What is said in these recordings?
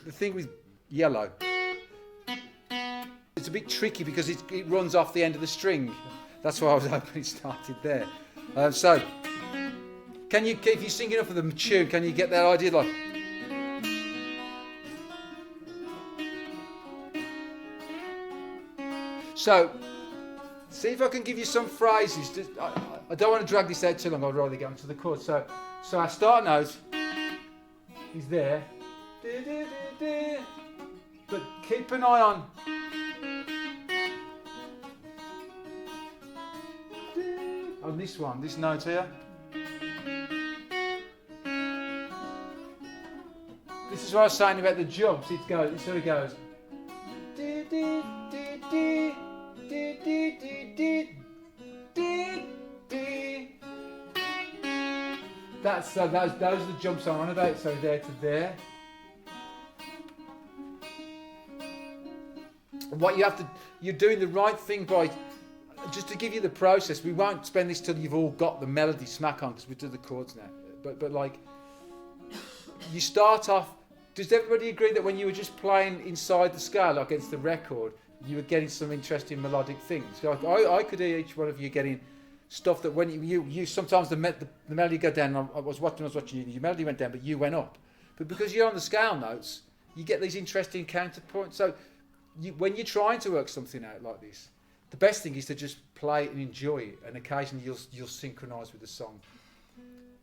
the thing with yellow, it's a bit tricky because it runs off the end of the string. That's why I was hoping it started there. So, can you, if you sing enough of the tune, can you get that idea? Like, so, see if I can give you some phrases. I don't want to drag this out too long. I'd rather get onto the chords. So our start note is there, but keep an eye on. On this one, this note here. This is what I was saying about the jumps. It sort of goes. Those are the jumps I'm on about. So there to there. What you have to, you're doing the right thing by. Just to give you the process, we won't spend this till you've all got the melody smack on because we do the chords now. But like, you start off. Does everybody agree that when you were just playing inside the scale against the record, you were getting some interesting melodic things? Like I could hear each one of you getting stuff that when you sometimes the melody go down. I was watching you. Your melody went down, but you went up. But because you're on the scale notes, you get these interesting counterpoints. So when you're trying to work something out like this, the best thing is to just play it and enjoy it, and occasionally you'll synchronise with the song.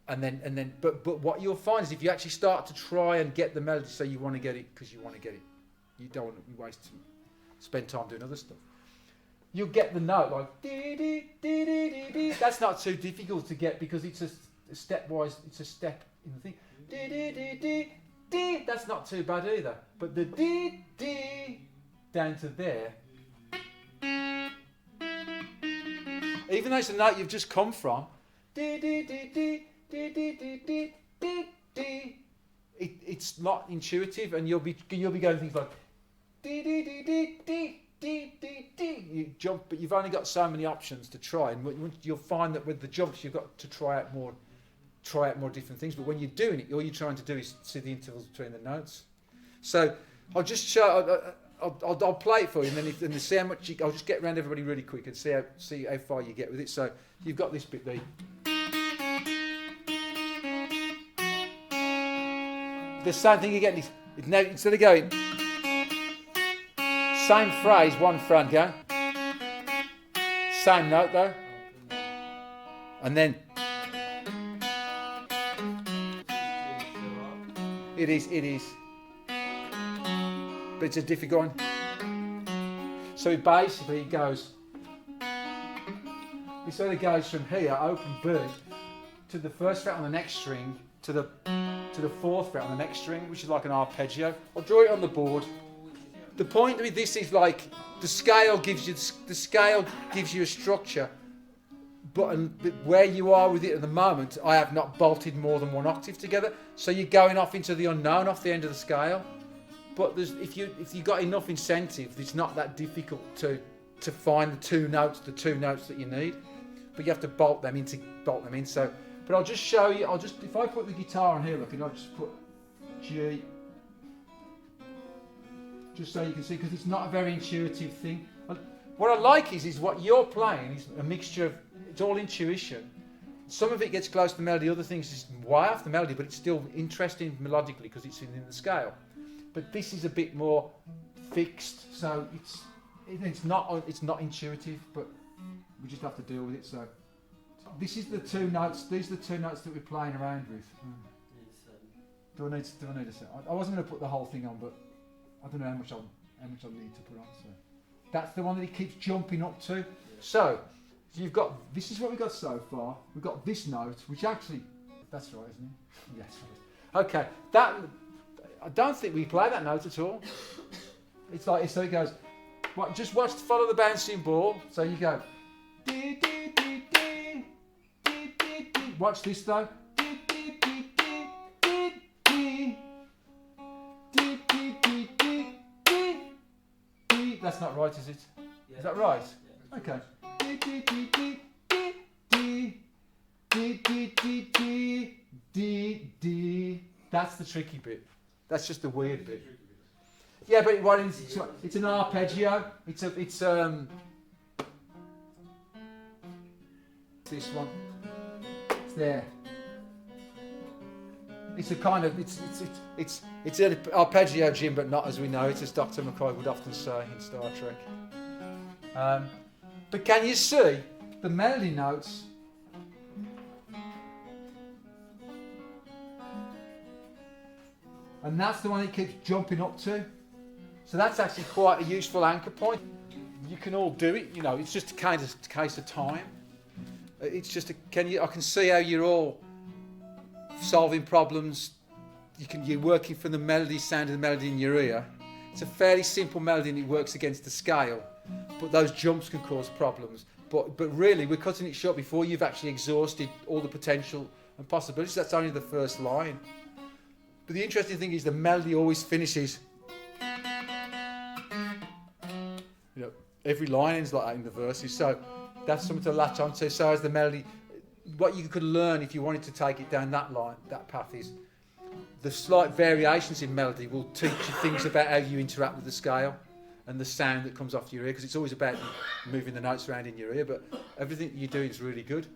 But what you'll find is if you actually start to try and get the melody, so you want to get it because you want to get it, you don't want to spend time doing other stuff. You'll get the note like dee dee dee dee dee dee. That's not too difficult to get because it's a stepwise. It's a step in the thing. Dee dee dee dee dee. That's not too bad either. But the dee dee down to there. Even though it's a note you've just come from, it's not intuitive, and you'll be going things like you jump, but you've only got so many options to try, and you'll find that with the jumps you've got to try out more different things. But when you're doing it, all you're trying to do is see the intervals between the notes. So I'll just show. I'll play it for you, and then see how much. I'll just get around everybody really quick and see how far you get with it. So you've got this bit there. The same thing again. Now instead of going same phrase, one front go, same note though, and then it is. But it's a difficult one. So it basically goes. It sort of goes from here, open B, to the first fret on the next string, to the fourth fret on the next string, which is like an arpeggio. I'll draw it on the board. The point with this is like the scale gives you a structure, but where you are with it at the moment, I have not bolted more than one octave together. So you're going off into the unknown off the end of the scale. But if you got enough incentive, it's not that difficult to find the two notes that you need. But you have to bolt them in. So, but I'll just show you. If I put the guitar on here, look, and I'll just put G, just so you can see, because it's not a very intuitive thing. What I like is what you're playing is a mixture of, it's all intuition. Some of it gets close to the melody, other things is way off the melody, but it's still interesting melodically because it's in the scale. But this is a bit more fixed, so it's not intuitive, but we just have to deal with it. So this is the two notes. These are the two notes that we're playing around with. Do I need to say? I wasn't going to put the whole thing on, but I don't know how much I need to put on. So that's the one that it keeps jumping up to. So you've got, this is what we've got so far. We've got this note, which actually, that's right, isn't it? Yes. Okay, that. I don't think we play that note at all. It's like, so it goes, just watch, follow the bouncing ball. So you go, dee, dee, dee, dee, dee, dee, dee. Watch this though. Dee, dee, dee, dee, dee, dee. Dee, dee, dee, dee, dee, dee. That's not right, is it? Is that right? Okay. Dee, dee, dee, dee, dee, dee. Dee, dee, dee, dee, dee, dee. That's the tricky bit. That's just the weird bit. Yeah, but what it's an arpeggio. It's this one. It's there. It's a kind of it's an arpeggio, Jim, but not as we know it, as Dr. McCoy would often say in Star Trek. But can you see the melody notes? And that's the one it keeps jumping up to. So that's actually quite a useful anchor point. You can all do it, you know. It's just a case of time. It's just I can see how you're all solving problems. You're working from the melody, sound of the melody in your ear. It's a fairly simple melody and it works against the scale, but those jumps can cause problems. But really, we're cutting it short before you've actually exhausted all the potential and possibilities. That's only the first line. But the interesting thing is the melody always finishes. You know, every line ends like that in the verses. So that's something to latch onto. So as the melody, what you could learn if you wanted to take it down that line, that path, is the slight variations in melody will teach you things about how you interact with the scale and the sound that comes off your ear, because it's always about moving the notes around in your ear, but everything you do is really good.